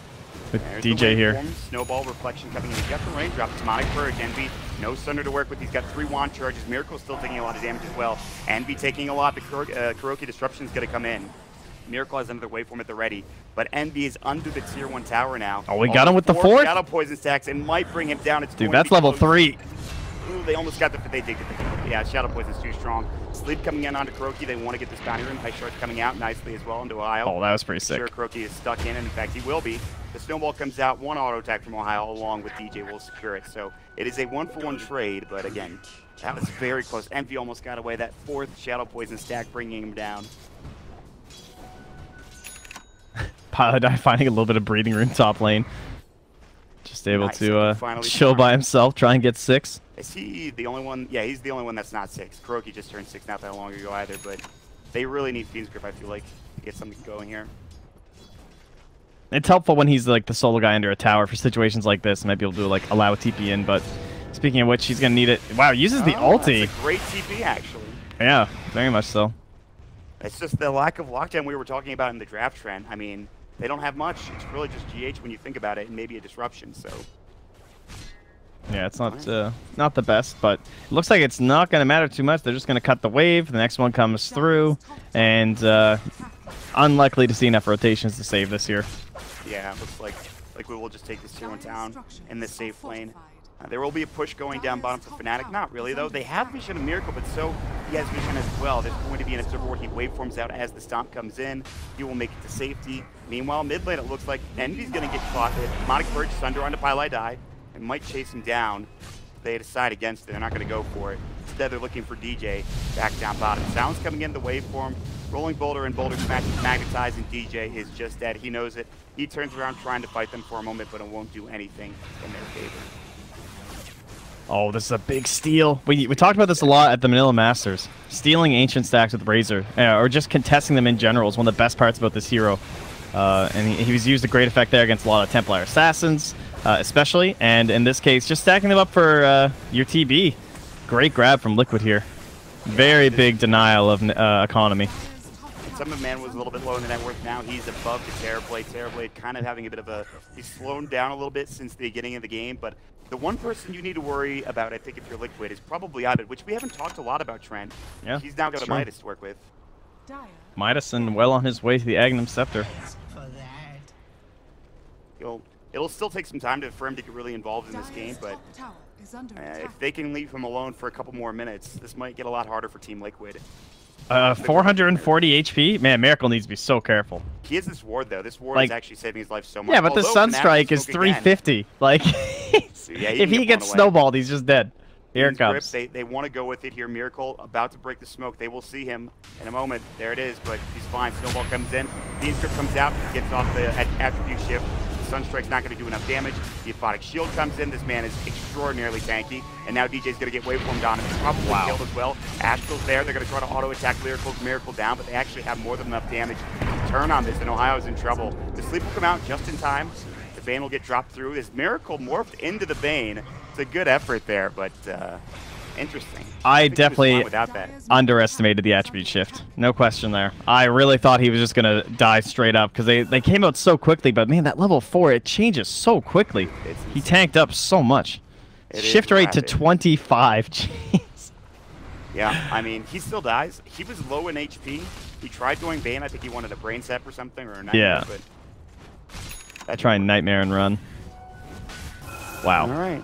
With There's DJ here. Snowball reflection coming in. He's got the raindrop. Demonic Purge. Envy, no Sunder to work with. He's got 3 wand charges. Miracle's still taking a lot of damage as well. Envy taking a lot. The Kuroki disruption is going to come in. Miracle has another waveform at the ready, but Envy is under the tier 1 tower now. Oh, we got him with the 4th? Shadow Poison stacks and might bring him down. It's Dude, that's level 3. Ooh, they almost got they did get the kill. Yeah, Shadow Poison's too strong. Sleep coming in onto Kuroki. They want to get this bounty room. High Shards coming out nicely as well into Ohio. Oh, that was pretty sick. Sure, Kuroki is stuck in, and in fact, he will be. The Snowball comes out, 1 auto attack from Ohio, along with DJ will secure it. So it is a 1-for-1 trade, but again, that was very close. Envy almost got away. That 4th Shadow Poison stack bringing him down. Pilot Eye finding a little bit of breathing room top lane. Just able to chill by himself, try and get 6. Is he the only one? Yeah, he's the only one that's not 6. Kuroki just turned 6 not that long ago either, but they really need Fiend's Grip, I feel like, to get something going here. It's helpful when he's like the solo guy under a tower for situations like this. Might be able to like allow a TP in, but speaking of which, he's gonna need it. Wow, uses the ulti. That's a great TP, actually. Yeah, very much so. It's just the lack of lockdown we were talking about in the draft trend. I mean, they don't have much. It's really just GH when you think about it, and maybe a disruption. So. Yeah, it's not the best, but it looks like it's not going to matter too much. They're just going to cut the wave. The next one comes through, and unlikely to see enough rotations to save this here. Yeah, it looks like we will just take this tier 1 town in this safe lane. There will be a push going down bottom for Fnatic. Not really, though. They have Vision of Miracle, but so he has Vision as well. There's going to be an observer where he waveforms out as the stomp comes in. He will make it to safety. Meanwhile, mid lane, it looks like Envy's going to get caught. Demonic Purge, Sunder onto Pilot Die, and might chase him down. They decide against it. They're not going to go for it. Instead, they're looking for DJ back down bottom. Sounds coming in the waveform. Rolling Boulder and Boulder Smash is magnetized, and DJ is just dead. He knows it. He turns around trying to fight them for a moment, but it won't do anything in their favor. Oh, this is a big steal. We talked about this a lot at the Manila Masters. Stealing ancient stacks with Razor, or just contesting them in general, is one of the best parts about this hero. And he's used a great effect there against a lot of Templar Assassins, especially. And in this case, just stacking them up for your TB. Great grab from Liquid here. Very big denial of economy. Summon Man was a little bit low in the net worth. Now he's above the Terrorblade. Terrorblade kind of having a bit of a... He's slowed down a little bit since the beginning of the game, but the one person you need to worry about, I think, if you're Liquid, is probably Abed, which we haven't talked a lot about, Trent. Yeah, he's now got a Midas to work with. Midas and well on his way to the Agnum Scepter. It'll still take some time for him to get really involved in this game, but if they can leave him alone for a couple more minutes, this might get a lot harder for Team Liquid. 440 HP? Man, Miracle needs to be so careful. He has this ward, though. This ward is actually saving his life so much. Yeah, but the Sunstrike is 350. Like, so yeah, if he gets snowballed, he's just dead. Here it comes. They want to go with it here. Miracle about to break the smoke. They will see him in a moment. There it is, but he's fine. Snowball comes in. Fiend's Grip comes out, gets off the attribute shift. Sunstrike's not going to do enough damage. The Aphotic Shield comes in. This man is extraordinarily tanky. And now DJ's going to get waveformed on him. He's probably killed as well. Astral's there. They're going to try to auto-attack Miracle down, but they actually have more than enough damage to turn on this, and Ohio's in trouble. The Sleep will come out just in time. The Bane will get dropped through. This Miracle morphed into the Bane. It's a good effort there, but Interesting. I think he was definitely fine without that. underestimated the attribute shift. No question there. I really thought he was just going to die straight up because they came out so quickly. But, man, that level 4, it changes so quickly. He tanked up so much. Shift rate to 25. Jeez. Yeah, I mean, he still dies. He was low in HP. He tried going Bane. I think he wanted a Brain Sap or something, or a Nightmare. Yeah. But Try Nightmare and run. Wow. All right.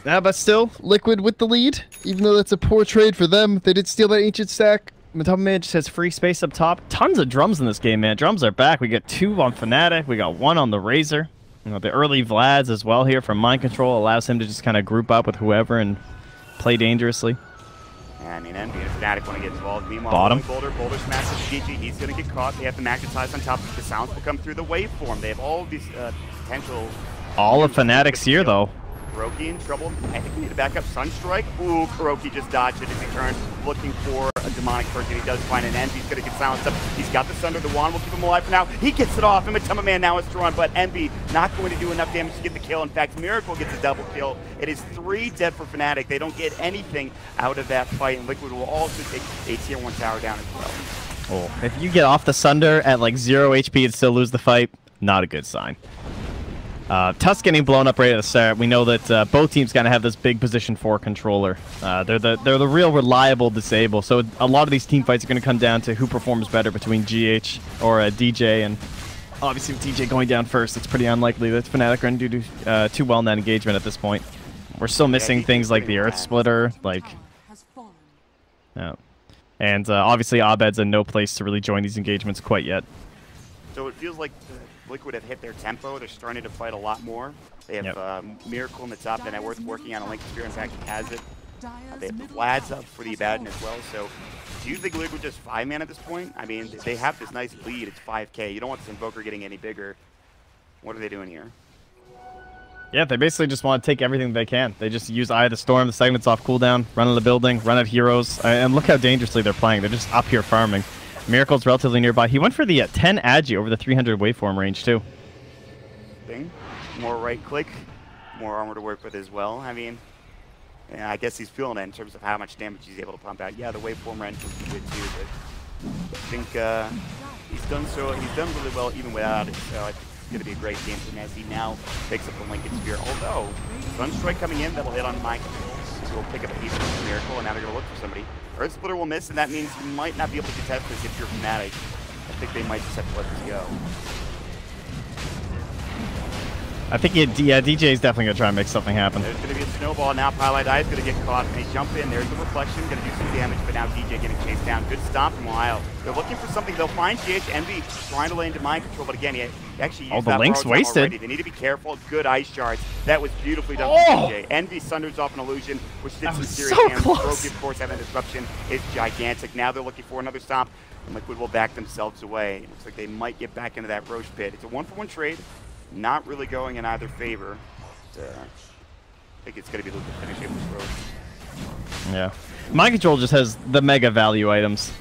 But still, Liquid with the lead. Even though that's a poor trade for them, they did steal that ancient stack. Man just has free space up top. Tons of drums in this game, man. Drums are back. We got 2 on Fnatic. We got 1 on the Razor. You know, the early Vlads as well here from Mind Control allows him to just kind of group up with whoever and play dangerously. Yeah, I mean, Envy and Fnatic want to get involved. Meanwhile, Bottom. Boulder smashes GG. He's going to get caught. They have to magnetize on top. The sounds will come through the waveform. They have all of these potential... All of Fnatic's here, though. Kuroki in trouble. I think we need to back up Sunstrike. Ooh, Kuroki just dodged it as he turned, looking for a demonic person. He does find an Envy. He's going to get silenced up. He's got the Sunder. The Wand will keep him alive for now. He gets it off. And Matama Man now is to run, but Envy not going to do enough damage to get the kill. In fact, Miracle gets a double kill. It is 3 dead for Fnatic. They don't get anything out of that fight, and Liquid will also take a tier 1 tower down as well. Oh, if you get off the Sunder at like 0 HP and still lose the fight, not a good sign. Tusk getting blown up right at the start. We know that both teams kind of have this big position 4 controller. They're the real reliable disable. So a lot of these team fights are going to come down to who performs better between GH or DJ. And obviously with DJ going down first, it's pretty unlikely that Fnatic are going to do too well in that engagement at this point. We're still missing things like the Earth Splitter, like... Yeah. And obviously Abed's in no place to really join these engagements quite yet. So it feels like Liquid have hit their tempo. They're starting to fight a lot more. They have Miracle in the top, and Worth working on a Link Spear. In fact, he has it. They have the Vlads up for the Abaddon as well. So do you think Liquid just 5-man at this point? I mean, they have this nice lead. It's 5K. You don't want this Invoker getting any bigger. What are they doing here? Yeah, they basically just want to take everything they can. They just use Eye of the Storm, the segments off cooldown, run in the building, run at heroes, and look how dangerously they're playing. They're just up here farming. Miracle's relatively nearby. He went for the 10 Agi over the 300 waveform range, too. More right click, more armor to work with as well. I mean, yeah, I guess he's feeling it in terms of how much damage he's able to pump out. Yeah, the waveform range was good too, but I think he's done really well even without it. So I think it's going to be a great game for him as he now picks up the Lincoln Spear. Although, Sunstrike coming in, that'll hit on Mind Control. So we'll pick up a piece of the Miracle, and now they're going to look for somebody. Earth Splitter will miss, and that means you might not be able to contest this if you're Fnatic. I think they might just have to let this go. I think DJ is definitely going to try and make something happen. There's going to be a snowball now. Pilot Eye is going to get caught, and they jump in. There's the reflection, going to do some damage, but now DJ getting chased down. Good stomp from Ohio. They're looking for something. They'll find GH Envy trying to lay into Mind Control, but again, he actually used the that Link's wasted. already. They need to be careful. Good ice shards. That was beautifully done from DJ. Envy sunders off an illusion, which did some serious damage. Broke, of course, having a disruption is gigantic. Now they're looking for another stomp, and Liquid will back themselves away. It looks like they might get back into that Roche pit. It's a 1-for-1 trade. Not really going in either favor. I think it's going to be Lucas finishing this Roche. Yeah. Mind Control just has the mega value items.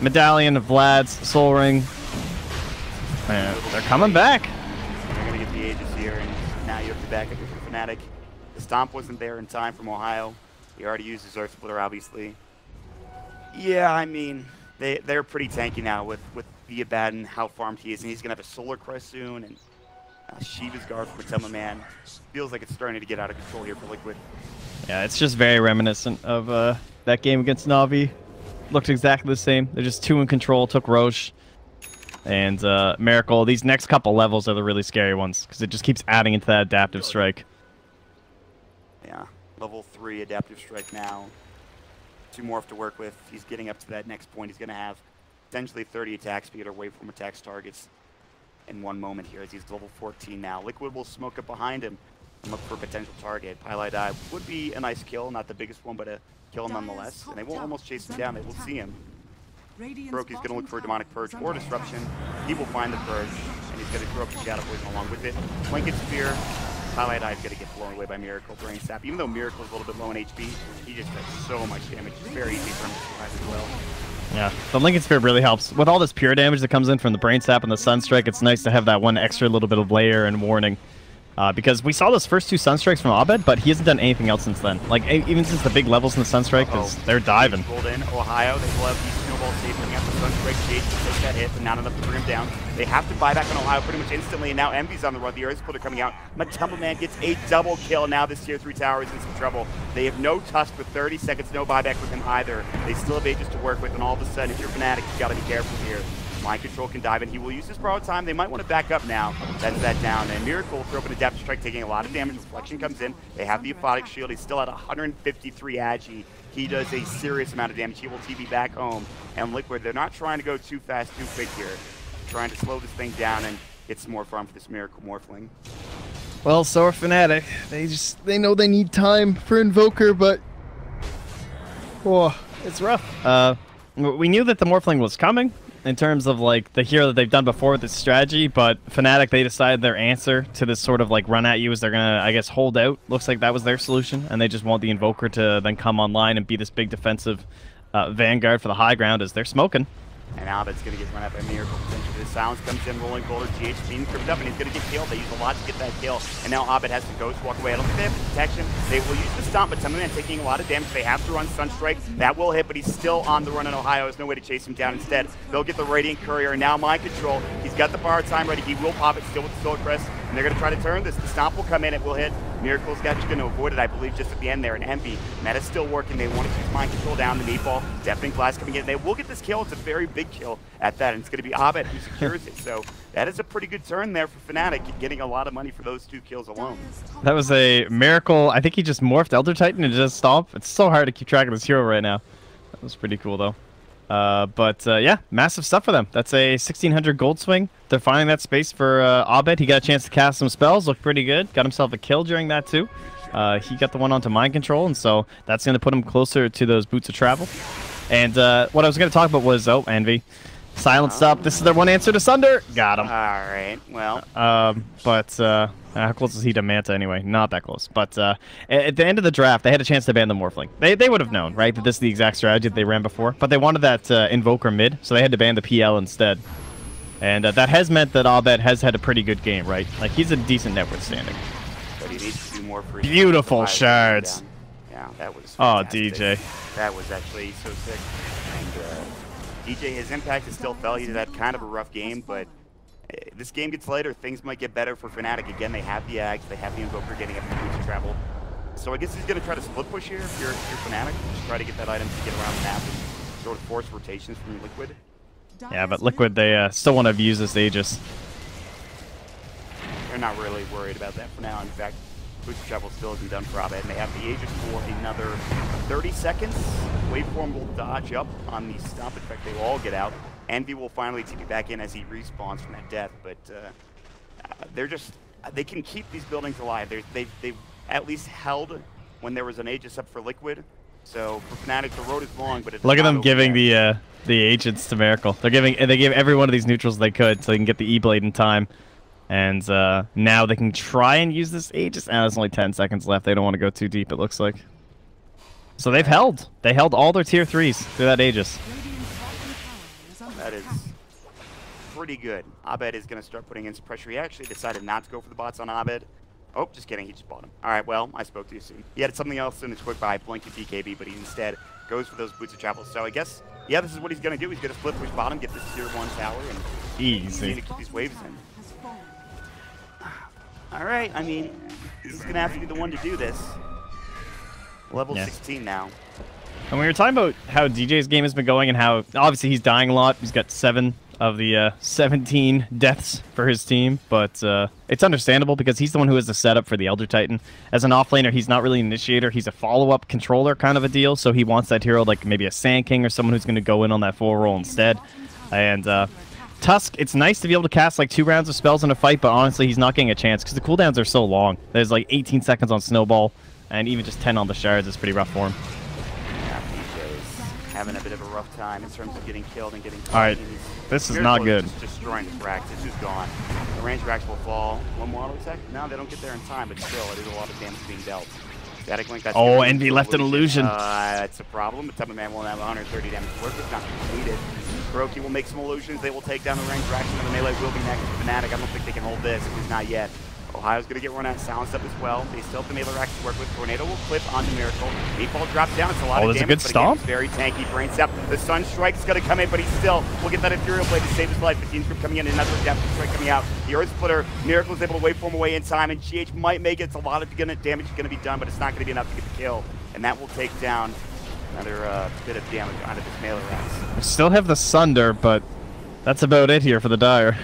Medallion, Vlad's, Soul Ring. Man, they're coming back. They're going to get the Aegis here, and now you have to back up for Fnatic. The Stomp wasn't there in time from Ohio. He already used his Earth Splitter, obviously. Yeah, I mean, they're pretty tanky now with the Abaddon, how farmed he is, and he's going to have a Solar Crest soon, and Shiva's Guard for Matama Man. Feels like it's starting to get out of control here for Liquid. Yeah, it's just very reminiscent of that game against Na'Vi. Looked exactly the same. They're just 2 in control, took Roche. And Miracle, these next couple levels are the really scary ones, because it just keeps adding into that Adaptive Strike. Yeah, level 3 Adaptive Strike now. 2 more to work with. He's getting up to that next point. He's going to have potentially 30 attack speed or waveform attacks targets in one moment here as he's level 14 now. Liquid will smoke up behind him and look for a potential target. Pilot Eye would be a nice kill, not the biggest one, but a kill nonetheless. And they won't almost chase him down, they will see him. Kuroki's going to look for a Demonic Purge or Disruption. He will find the Purge, and he's going to throw up the Shadow Poison along with it. Blanket Spear. Pilot Eye is going to get blown away by Miracle. Brain Sap. Even though Miracle is a little bit low in HP, he just does so much damage. It's very easy for him to survive as well. Yeah, the Lincoln Sphere really helps. With all this pure damage that comes in from the Brain Sap and the Sunstrike, it's nice to have that one extra little bit of layer and warning. Because we saw those first 2 Sunstrikes from Abed, but he hasn't done anything else since then. Like, even since the big levels in the Sunstrike, because they're diving. Rolled in, Ohio, they will have these snowball saves coming out the Sunstrike. Jade to take that hit, but not enough to bring him down. They have to buy back on Ohio pretty much instantly, and now Envy's on the run. The Earth Splitter coming out. Matumba Man gets a double kill. Now this tier 3 tower is in some trouble. They have no Tusk for 30 seconds, no buyback with him either. They still have Aegis to work with, and all of a sudden, if you're Fnatic, you gotta be careful here. Mind Control can dive in. He will use his borrowed time. They might want to back up now. That's that down. And Miracle will throw up an Adaptive Strike, taking a lot of damage. Reflection comes in. They have the Aphotic Shield. He's still at 153 agi. He does a serious amount of damage. He will TV back home. And Liquid, they're not trying to go too fast, too quick here. Trying to slow this thing down and get some more farm for this Miracle Morphling. Well, so are Fnatic. They know they need time for Invoker, but It's rough. We knew that the Morphling was coming in terms of like the hero that they've done before with this strategy, but Fnatic, they decided their answer to this sort of like run at you is they're gonna, I guess, hold out. Looks like that was their solution, and they just want the Invoker to then come online and be this big defensive vanguard for the high ground as they're smoking. And Abed's going to get run out by Miracle. Potentially the Silence comes in, rolling boulder, GH being cribbed up, and he's going to get killed. They use a lot to get that kill, and now Abed has to Ghost walk away. I don't think they have protection. They will use the Stomp, but Matumba Man taking a lot of damage. They have to run Sunstrike. That will hit, but he's still on the run in Ohio. There's no way to chase him down. Instead, they'll get the Radiant Courier, and now Mind Control. He's got the borrowed time ready. He will pop it still with the Soul Crest, and they're going to try to turn this. The Stomp will come in. It will hit. Miracle's actually going to avoid it, I believe, just at the end there. And Envy, that is still working. They want to keep Mind Control down. The Meatball, Deafening Blast coming in. They will get this kill. It's a very big kill at that, and it's going to be Abed who secures it. So that is a pretty good turn there for Fnatic, getting a lot of money for those 2 kills alone. That was a Miracle. I think he just morphed Elder Titan and just Stomp. It's so hard to keep track of this hero right now. That was pretty cool, though. Yeah, massive stuff for them. That's a 1,600 gold swing. They're finding that space for Abed. He got a chance to cast some spells. Looked pretty good. Got himself a kill during that, too. He got the one onto Mind Control, and so that's going to put him closer to those Boots of Travel. And what I was going to talk about was, Envy. Silenced up. This is their one answer to Sunder. Got him. All right, well. How close is he to Manta anyway? Not that close. But at the end of the draft, they had a chance to ban the Morphling. They would have known, right, that this is the exact strategy that they ran before. But they wanted that Invoker mid, so they had to ban the PL instead. And that has meant that Abed has had a pretty good game, right? Like, he's a decent net worth standing. But he needs to do more for his Beautiful shards. Yeah, that was fantastic. Oh, DJ. That was actually so sick. And DJ, his impact is still felt. He had kind of a rough game, but this game gets later. Things might get better for Fnatic. Again, they have the Ags. They have the Invoker getting up the Boots of Travel. So I guess he's going to try to split push here if you're Fnatic. Just try to get that item to get around the map and sort of force rotations from Liquid. Yeah, but Liquid, they still want to use this Aegis. They're not really worried about that for now. In fact, Boots of Travel still isn't done for Abed, and they have the Aegis for another 30 seconds. Waveform will dodge up on the Stomp. In fact, they will all get out. Envy will finally TP back in as he respawns from that death, but they can keep these buildings alive. They've at least held when there was an Aegis up for Liquid. So for Fnatic, the road is long, but it's look at them giving the agents to Miracle. They gave every one of these neutrals they could so they can get the E-Blade in time. And now they can try and use this Aegis. There's only 10 seconds left. They don't want to go too deep, it looks like. So they've held. They held all their tier 3s through that Aegis. That is pretty good. Abed is going to start putting in some pressure. He actually decided not to go for the bots on Abed. Oh, just kidding. He just bought him. All right, well, I spoke too soon. He had something else in his quick buy, blinking BKB, but he instead goes for those Boots of Travel. So I guess, yeah, this is what he's going to do. He's going to split push bottom, get this tier 1 tower, and easy to keep these waves in. All right, I mean, he's going to have to be the one to do this. Level 16 now. And we were talking about how DJ's game has been going and how, obviously, he's dying a lot. He's got 7 of the 17 deaths for his team, but it's understandable because he's the one who has the setup for the Elder Titan. As an offlaner, he's not really an initiator. He's a follow-up controller kind of a deal, so he wants that hero like maybe a Sand King or someone who's going to go in on that full role instead. And Tusk, it's nice to be able to cast like 2 rounds of spells in a fight, but honestly, he's not getting a chance because the cooldowns are so long. There's like 18 seconds on Snowball, and even just 10 on the shards is pretty rough for him. Yeah, DJ's having a bit of a rough time in terms of getting killed and getting caught. All right, this is not good. Just destroying his racks. It's just gone. The range racks will fall. One more auto attack? No, they don't get there in time, but still, it is a lot of damage being dealt. Static Link, that's Envy left an illusion. That's a problem. Matumba Man will have 130 damage to work with. Not completed. Kuroki will make some illusions. They will take down the range racks, and the melee will be next to Fnatic. I don't think they can hold this. At least not yet. Ohio's going to get run out, silenced up as well. They still have the melee racks to work with. Tornado will clip onto Miracle. Meatball drops down. It's a lot of there's damage. a good stomp. Again, very tanky. Brain Sap. The Sunstrike's going to come in, but he still will get that Ethereal Blade to save his life. The Team Group coming in, another Depth Strike coming out. The Earth Splitter. Miracle's able to waveform away in time, and GH might make it. It's a lot of damage going to be done, but it's not going to be enough to get the kill. And that will take down another bit of damage onto this melee racks. We still have the Sunder, but that's about it here for the Dire.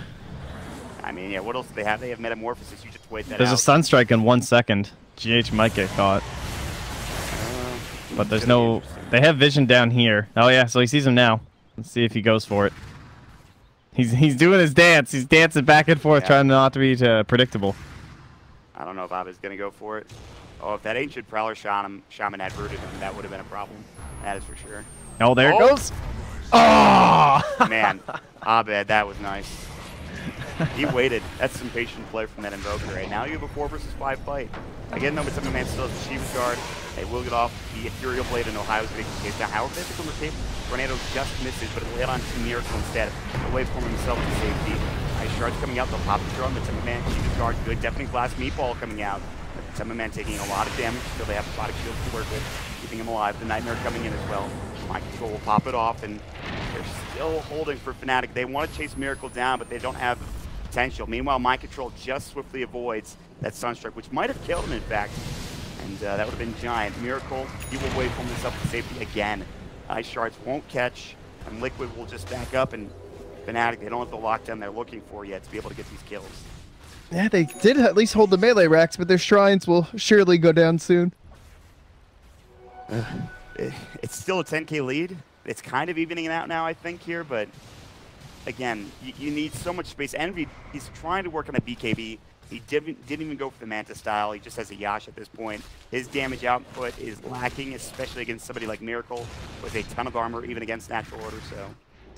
I mean, yeah, what else do they have? They have Metamorphosis. You just wait that There's out. a Sunstrike in 1 second. GH might get caught. But there's no... They have vision down here. Oh yeah, so he sees him now. Let's see if he goes for it. He's doing his dance. He's dancing back and forth, trying not to be predictable. I don't know if Aba's going to go for it. Oh, if that Ancient Prowler Shaman had rooted him, that would have been a problem. That is for sure. Oh, there it goes. Oh! Man, Abed, that was nice. He waited. That's some patient play from that Invoker. Right now you have a 4 versus 5 fight. Again, though, but some man still has the Shiva's Guard. They will get off the Ethereal Blade, and Ohio's going to get chased down. However, they become the tape. Tornado just misses, but it'll hit on to Miracle instead. The waveform himself to safety. Ice Shards coming out. They'll pop the drone, but some man, Shiva's Guard, good. Definitely Glass Meatball coming out. Some man taking a lot of damage. Still, they have Aquatic Shields to work with, keeping him alive. The Nightmare coming in as well. Mind Control will pop it off, and they're still holding for Fnatic. They want to chase Miracle down, but they don't have potential. Meanwhile, Mind Control just swiftly avoids that Sunstrike, which might have killed him, in fact. And that would have been giant. Miracle, he will wait for this up to safety again. Ice Shards won't catch, and Liquid will just back up, and Fnatic, they don't have the lockdown they're looking for yet to be able to get these kills. Yeah, they did at least hold the melee racks, but their shrines will surely go down soon. It's still a 10k lead. It's kind of evening out now, I think, here, but again, you need so much space. Envy, he's trying to work on a BKB. He didn't even go for the Manta style. He just has a Yash at this point. His damage output is lacking, especially against somebody like Miracle with a ton of armor, even against Natural Order, so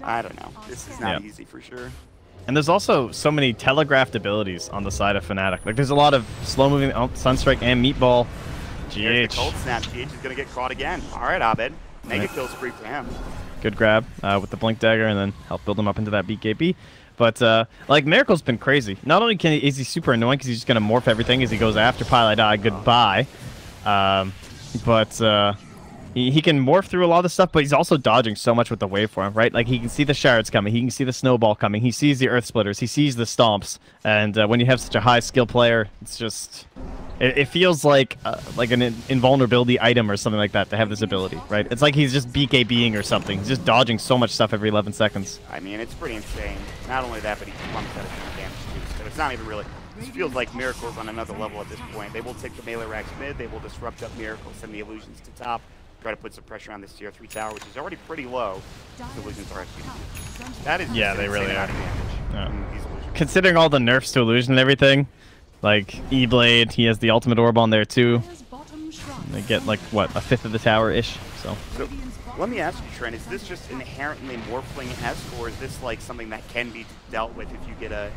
I don't know. This is not easy for sure. And there's also so many telegraphed abilities on the side of Fnatic. Like, there's a lot of slow-moving Sunstrike and Meatball. There's GH. the Cold Snap. GH is going to get caught again. All right, Abed. Mega kill spree for him. Good grab with the Blink Dagger, and then help build him up into that BKB. But, like, Miracle's been crazy. Not only is he super annoying because he's just going to morph everything as he goes after Pile I Die, goodbye. But he can morph through a lot of the stuff, but he's also dodging so much with the waveform, right? Like, he can see the shards coming, he can see the snowball coming, he sees the earth splitters, he sees the stomps, and when you have such a high skill player, it's just... It feels like an invulnerability item or something like that to have this ability, right? It's like he's just BKBing or something. He's just dodging so much stuff every 11 seconds. I mean, it's pretty insane. Not only that, but he plumps out of damage too. So it's not even really... This feels like Miracle's on another level at this point. They will take the melee racks mid, they will disrupt up Miracle, send the illusions to top, try to put some pressure on this tier 3 tower, which is already pretty low. The illusions are actually... That is yeah, they really are. These illusions. Considering all the nerfs to illusion and everything, like E-Blade, he has the ultimate orb on there too. They get like, what, a fifth of the tower-ish, so... Let me ask you, Trent, is this just inherently Morphling-esque, or is this like something that can be dealt with if you get a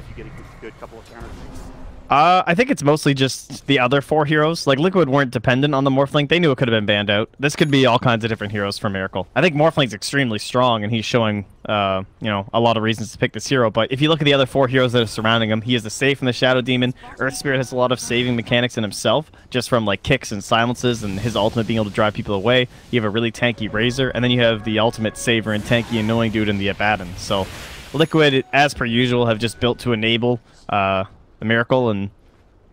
good couple of counter tricks? I think it's mostly just the other 4 heroes. Like, Liquid weren't dependent on the Morphling. They knew it could have been banned out. This could be all kinds of different heroes for Miracle. I think Morphling's extremely strong, and he's showing, you know, a lot of reasons to pick this hero. But if you look at the other 4 heroes that are surrounding him, he has the Safe and the Shadow Demon. Earth Spirit has a lot of saving mechanics in himself, just from, like, kicks and silences and his ultimate being able to drive people away. You have a really tanky Razor, and then you have the ultimate saver and tanky annoying dude in the Abaddon. So Liquid, as per usual, have just built to enable the Miracle, and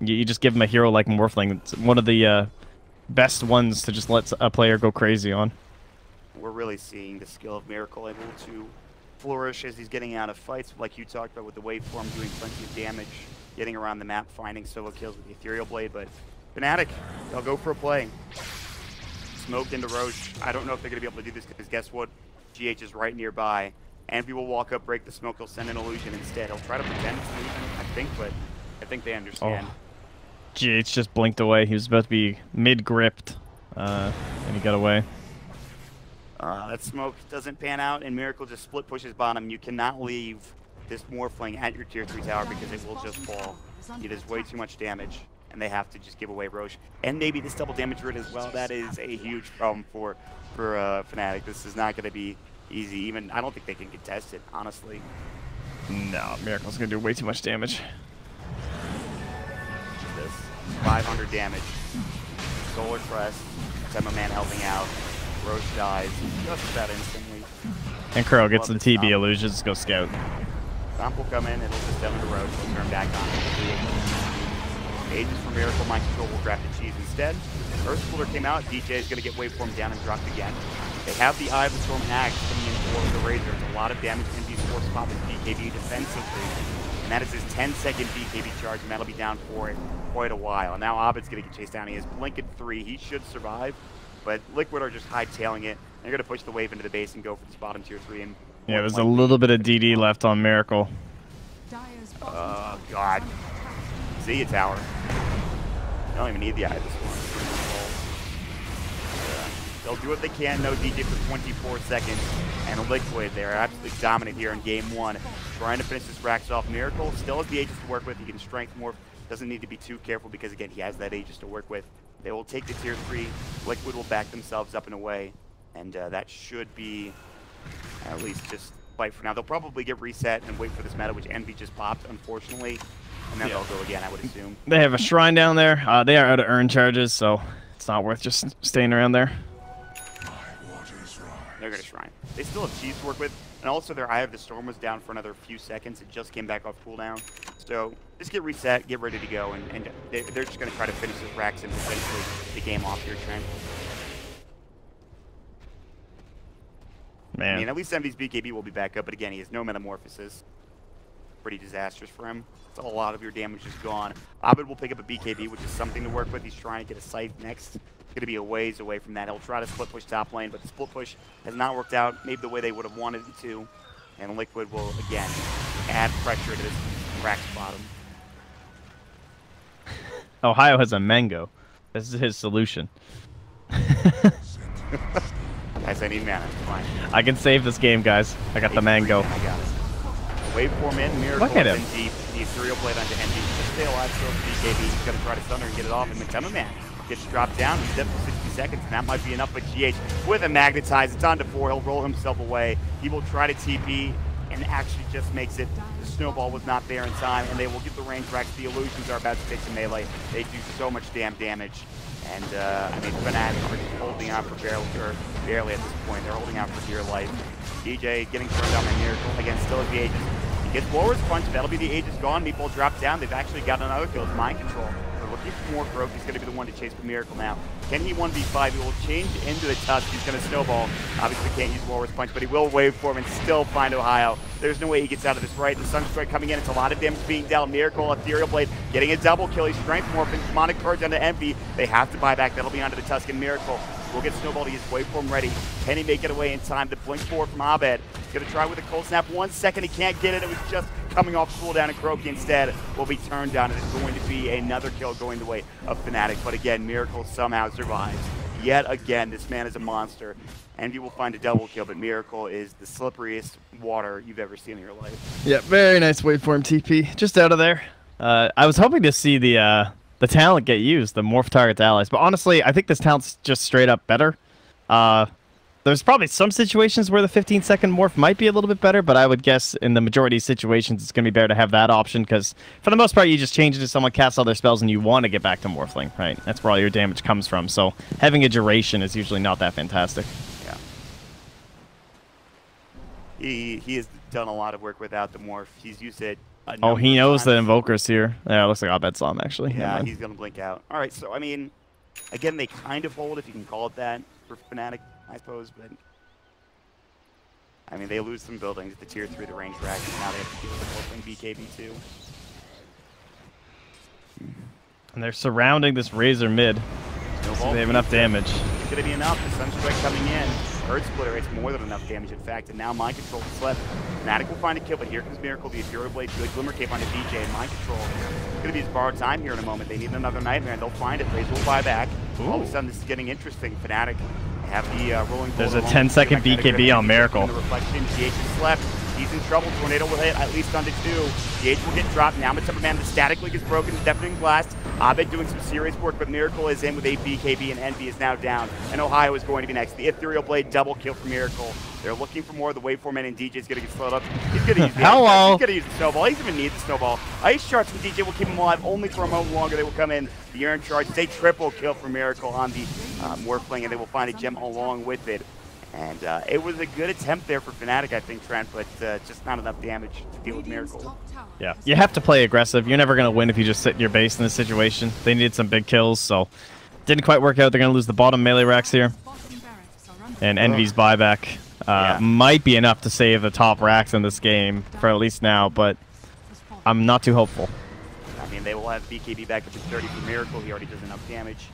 you just give him a hero like Morphling. It's one of the best ones to just let a player go crazy on. We're really seeing the skill of Miracle able to flourish as he's getting out of fights, like you talked about with the waveform, doing plenty of damage, getting around the map, finding solo kills with the Ethereal Blade. But Fnatic, they'll go for a play. Smoked into Roche. I don't know if they're going to be able to do this because guess what? GH is right nearby. Envy will walk up, break the smoke. He'll send an illusion instead. He'll try to pretend it's an illusion, I think, but I think they understand. Oh. GH just blinked away. He was about to be mid-gripped, and he got away. That smoke doesn't pan out, and Miracle just split pushes bottom. You cannot leave this Morphling at your tier 3 tower because it will just fall. It is way too much damage, and they have to just give away Roche. And maybe this double damage rate as well. That is a huge problem for Fnatic. This is not going to be easy. Even I don't think they can contest it, honestly. No, Miracle's going to do way too much damage. 500 damage. Solar Crest, Demo Man helping out. Roche dies just about instantly. And Crow gets the TB illusions, go scout. Stomp will come in, it'll just down to Roche, will turn back on. Ages from Miracle Mind Control will grab the cheese instead. Earth Splitter came out, DJ is going to get waveform down and dropped again. They have the Eye of the Storm Axe coming in for the Razor. There's a lot of damage in these force pop with BKB defensively. And that is his 10-second BKB charge, and that'll be down for quite a while. Now Abed's going to get chased down. He has Blink at 3. He should survive, but Liquid are just hightailing it. They're going to push the wave into the base and go for this bottom tier 3. And yeah, there's a little bit of DD left on Miracle. Oh, God. See you, Tower. They don't even need the Eye of the Storm. They'll do what they can, no DJ for 24 seconds. And Liquid, they're absolutely dominant here in game 1. Trying to finish this Rax off. Miracle still has the Aegis to work with. He can strength morph. Doesn't need to be too careful because, again, he has that Aegis to work with. They will take the tier 3. Liquid will back themselves up and away. And that should be at least just fight for now. They'll probably get reset and wait for this meta, which Envy just popped, unfortunately. And then they'll go again, I would assume. They have a shrine down there. They are out of urn charges, so it's not worth just staying around there. They're going to shrine. They still have cheese to work with, and also their Eye of the Storm was down for another few seconds. It just came back off cooldown. So just get reset, get ready to go, and they're just going to try to finish this Rax and essentially the game off here, Trent. Man. I mean, at least Envy's BKB will be back up, but again, he has no Metamorphosis. Pretty disastrous for him. So a lot of your damage is gone. Abed will pick up a BKB, which is something to work with. He's trying to get a Scythe next. It's going to be a ways away from that. He'll try to split push top lane, but the split push has not worked out maybe the way they would have wanted it to. And Liquid will, again, add pressure to this Rax bottom. Ohio has a mango. This is his solution. Guys, I need mana. Fine. I can save this game, guys. I got the mango. I got it. Waveform in, Miracle Look at him. in deep. The Ethereal Blade onto Envy. Just stay alive, still BKB. He's going to try to thunder and get it off. And Matema Man gets dropped down. He's dead for 60 seconds, and that might be enough. But GH with a Magnetize. It's on to 4. He'll roll himself away. He will try to TP and actually just makes it. The snowball was not there in time, and they will get the range Rax. The illusions are about to take some melee. They do so much damn damage. And, I mean, Fnatic are just holding out for barely at this point. They're holding out for dear life. DJ getting thrown down by Miracle. Again, still at the Aegis. He gets Blower's Punch. That'll be the Aegis gone. Meatball dropped down. They've actually got another kill. It's Mind Control. They're looking for more growth. He's going to be the one to chase for Miracle now. Can he 1v5? He will change into the Tusk. He's going to snowball. Obviously can't use Blower's Punch, but he will waveform and still find Ohio. There's no way he gets out of this, right? The Sunstrike coming in. It's a lot of damage being dealt. Miracle, Ethereal Blade, getting a double kill. He's strength morphing. Demonic Charge onto Envy. They have to buy back. That'll be onto the Tusk and Miracle. Will get snowballed. He is waveform ready. Can he make it away in time? The blink forward from Abed. He's going to try with a cold snap. 1 second. He can't get it. It was just coming off cooldown, and Kroki instead will be turned down. It is going to be another kill going the way of Fnatic. But again, Miracle somehow survives. Yet again, this man is a monster. Envy will find a double kill, but Miracle is the slipperiest water you've ever seen in your life. Yeah, very nice waveform TP. Just out of there. I was hoping to see the talent get used, the morph target to allies. But honestly, I think this talent's just straight up better. There's probably some situations where the 15-second morph might be a little bit better, but I would guess in the majority of situations it's going to be better to have that option, because for the most part you just change it to someone casts all their spells and you want to get back to morphling, right? That's where all your damage comes from. So having a duration is usually not that fantastic. Yeah. He has done a lot of work without the morph. He's used it. Oh, he knows the Invoker's here. Yeah, it looks like Abed saw him, actually. Yeah, he's going to blink out. All right, so, I mean, again, they kind of hold, if you can call it that, for Fnatic, I suppose, but... I mean, they lose some buildings, the tier 3, the range rack, and now they have to deal with the BKB too. And they're surrounding this Razor mid. So they have enough damage. It's going to be enough. The Sunstrike coming in. Earth Splitter, it's more than enough damage, in fact. And now Mind Control slept. Fnatic will find a kill, but here comes Miracle, the Ethereal Blade, good Glimmer Cape onto DJ, and Mind Control. It's going to be his borrowed time here in a moment. They need another Nightmare, and they'll find it. Razor will buy back. All of a sudden, this is getting interesting. Fnatic have the rolling. There's a 10-second BKB on Miracle. The reflection, GH is slept. He's in trouble. Tornado will hit at least onto 2. GH will get dropped. Now Man, the Static Link is broken. Deafening Blast. Abed doing some serious work, but Miracle is in with a BKB, and Envy is now down. And Ohio is going to be next. The Ethereal Blade double kill for Miracle. They're looking for more. The waveform and DJ's going to get slowed up. He's going to use the Hello. He's going to use the snowball. He doesn't even need the snowball. Ice Shards from DJ will keep him alive only for a moment longer. They will come in. The Urn Charge. It's a triple kill for Miracle on the Morphling, and they will find a gem along with it. And it was a good attempt there for Fnatic, I think, Trent, but just not enough damage to deal with Miracle. Yeah, you have to play aggressive. You're never going to win if you just sit in your base in this situation. They needed some big kills, so didn't quite work out. They're going to lose the bottom melee racks here. And Envy's buyback might be enough to save the top racks in this game for at least now, but I'm not too hopeful. I mean, they will have BKB back up to 30 for Miracle. He already does enough damage.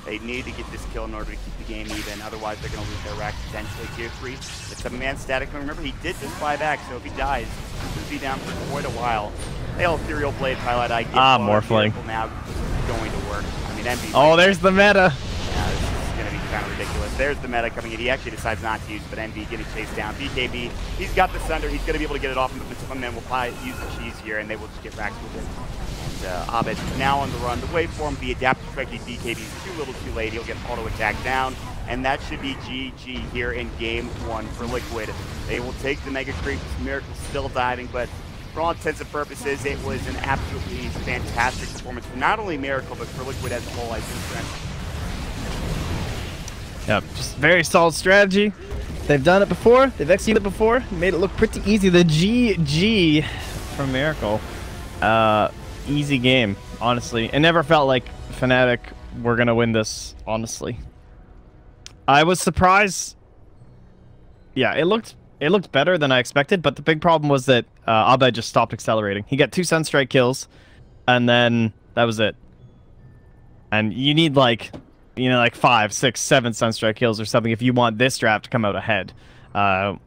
They need to get this kill in order to keep the game even. Otherwise, they're going to lose their rack potentially. Tier 3. It's a man static. Remember, he did just buy back, so if he dies, he'll be down for quite a while. Hail Ethereal Blade highlight. I get Morphling. Now going to work. I mean, Envy. Oh, there's the meta. Yeah, this is going to be kind of ridiculous. There's the meta coming in. He actually decides not to use, but Envy getting chased down. BKB, he's got the Sunder. He's going to be able to get it off him, but some men will probably use the cheese here, and they will just get racked with it. Abed now on the run. The waveform, the adaptive strike, BKB is too little too late. He'll get auto attack down, and that should be GG here in game 1 for Liquid. They will take the Mega Creep. Miracle still diving, but for all intents and purposes, it was an absolutely fantastic performance for not only Miracle, but for Liquid as a whole, I think. Yep, just very solid strategy. They've done it before. They've executed it before. Made it look pretty easy. The GG from Miracle. Easy game, honestly. It never felt like Fnatic were gonna win this, honestly. I was surprised. Yeah, it looked better than I expected, but the big problem was that Abed just stopped accelerating. He got 2 Sunstrike kills, and then that was it. And you need like 5, 6, 7 Sunstrike kills or something if you want this draft to come out ahead. And